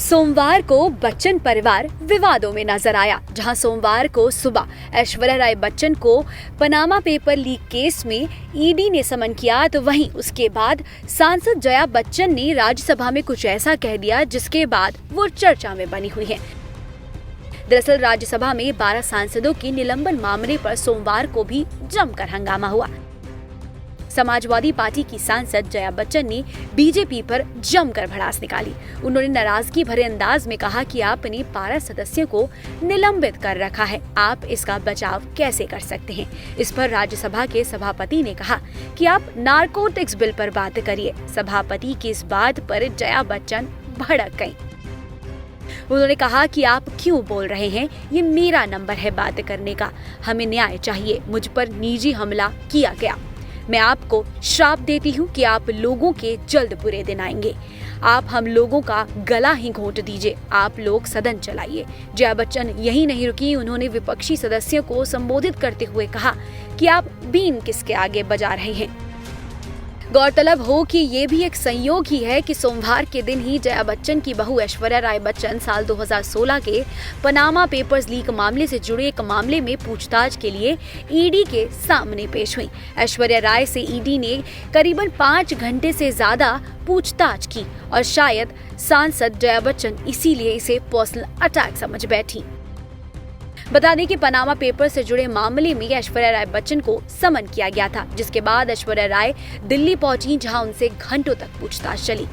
सोमवार को बच्चन परिवार विवादों में नजर आया, जहां सोमवार को सुबह ऐश्वर्या राय बच्चन को पनामा पेपर लीक केस में ईडी ने समन किया, तो वहीं उसके बाद सांसद जया बच्चन ने राज्यसभा में कुछ ऐसा कह दिया जिसके बाद वो चर्चा में बनी हुई है। दरअसल राज्यसभा में 12 सांसदों के निलंबन मामले पर सोमवार को भी जमकर हंगामा हुआ। समाजवादी पार्टी की सांसद जया बच्चन ने बीजेपी पर जमकर भड़ास निकाली। उन्होंने नाराजगी भरे अंदाज में कहा कि आपने 12 सदस्यों को निलंबित कर रखा है, आप इसका बचाव कैसे कर सकते हैं। इस पर राज्यसभा के सभापति ने कहा कि आप नारकोटिक्स बिल पर बात करिए। सभापति की इस बात पर जया बच्चन भड़क गईं। उन्होंने कहा कि आप क्यों बोल रहे हैं, ये मेरा नंबर है बात करने का, हमें न्याय चाहिए, मुझ पर निजी हमला किया गया। मैं आपको श्राप देती हूँ कि आप लोगों के जल्द बुरे दिन आएंगे। आप हम लोगों का गला ही घोंट दीजिए, आप लोग सदन चलाइए। जया बच्चन यही नहीं रुकी, उन्होंने विपक्षी सदस्यों को संबोधित करते हुए कहा कि आप बीन किसके आगे बजा रहे हैं। गौरतलब हो कि ये भी एक संयोग ही है कि सोमवार के दिन ही जया बच्चन की बहू ऐश्वर्या राय बच्चन साल 2016 के पनामा पेपर्स लीक मामले से जुड़े एक मामले में पूछताछ के लिए ईडी के सामने पेश हुई। ऐश्वर्या राय से ईडी ने करीबन 5 घंटे से ज्यादा पूछताछ की और शायद सांसद जया बच्चन इसीलिए इसे पर्सनल अटैक समझ बैठी। बता दें कि पनामा पेपर से जुड़े मामले में ऐश्वर्या राय बच्चन को समन किया गया था, जिसके बाद ऐश्वर्या राय दिल्ली पहुंची, जहां उनसे घंटों तक पूछताछ चली।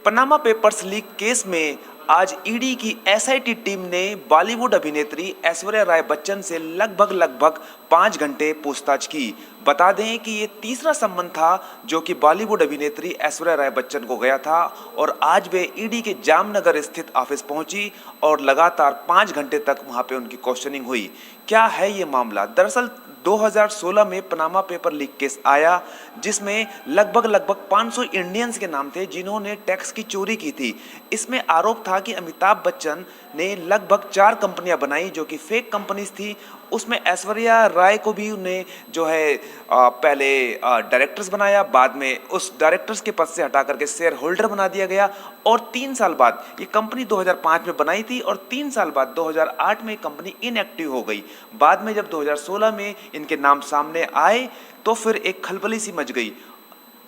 पनामा पेपर्स लीक केस में आज ईडी की एसआईटी टीम ने बॉलीवुड अभिनेत्री ऐश्वर्या राय बच्चन से लगभग 5 घंटे पूछताछ की। बता दें कि ये तीसरा सम्मन था जो कि बॉलीवुड अभिनेत्री ऐश्वर्या राय बच्चन को गया था और आज वे ईडी के जामनगर स्थित ऑफिस पहुंची और लगातार 5 घंटे तक वहां पे उनकी क्वेश्चनिंग हुई। क्या है ये मामला? दरअसल 2016 में पनामा पेपर लीक केस आया, जिसमें लगभग 500 इंडियंस के नाम थे जिन्होंने टैक्स की चोरी की थी। इसमें आरोप था कि अमिताभ बच्चन ने लगभग 4 कंपनियां बनाई जो कि फेक कंपनीज थी। उसमें ऐश्वर्या राय को भी उन्हें जो है पहले डायरेक्टर्स बनाया, बाद में उस डायरेक्टर्स के पद से हटा करके शेयर होल्डर बना दिया गया और 3 साल बाद ये कंपनी 2005 में बनाई थी और 3 साल बाद 2008 में कंपनी इनएक्टिव हो गई। बाद में जब 2016 में इनके नाम सामने आए तो फिर एक खलबली सी मच गई।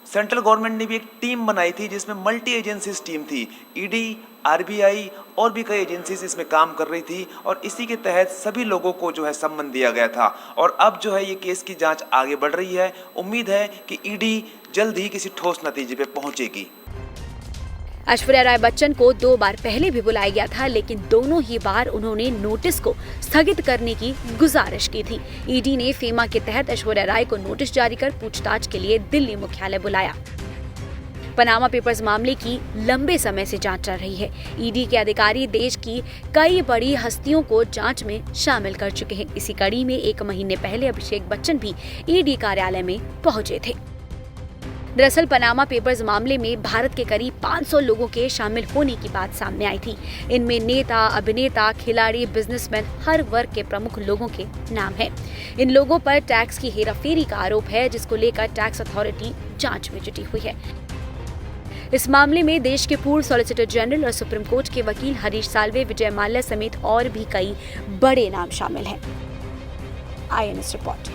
सेंट्रल गवर्नमेंट ने भी एक टीम बनाई थी जिसमें मल्टी एजेंसीज टीम थी, ईडी, आरबीआई और भी कई एजेंसीज इसमें काम कर रही थी और इसी के तहत सभी लोगों को जो है सम्मन दिया गया था। और अब जो है ये केस की जांच आगे बढ़ रही है। उम्मीद है कि ईडी जल्द ही किसी ठोस नतीजे पे पहुंचेगी। ऐश्वर्या राय बच्चन को 2 बार पहले भी बुलाया गया था, लेकिन दोनों ही बार उन्होंने नोटिस को स्थगित करने की गुजारिश की थी। ईडी ने फेमा के तहत ऐश्वर्या राय को नोटिस जारी कर पूछताछ के लिए दिल्ली मुख्यालय बुलाया। पनामा पेपर्स मामले की लंबे समय से जांच चल रही है। ईडी के अधिकारी देश की कई बड़ी हस्तियों को जांच में शामिल कर चुके हैं। इसी कड़ी में 1 महीने पहले अभिषेक बच्चन भी ईडी कार्यालय में पहुंचे थे। दरअसल पनामा पेपर्स मामले में भारत के करीब 500 लोगों के शामिल होने की बात सामने आई थी। इनमें नेता, अभिनेता, खिलाड़ी, बिजनेसमैन, हर वर्ग के प्रमुख लोगों के नाम हैं। इन लोगों पर टैक्स की हेराफेरी का आरोप है, जिसको लेकर टैक्स अथॉरिटी जांच में जुटी हुई है। इस मामले में देश के पूर्व सॉलिसिटर जनरल और सुप्रीम कोर्ट के वकील हरीश साल्वे, विजय माल्या समेत और भी कई बड़े नाम शामिल हैं। INS report.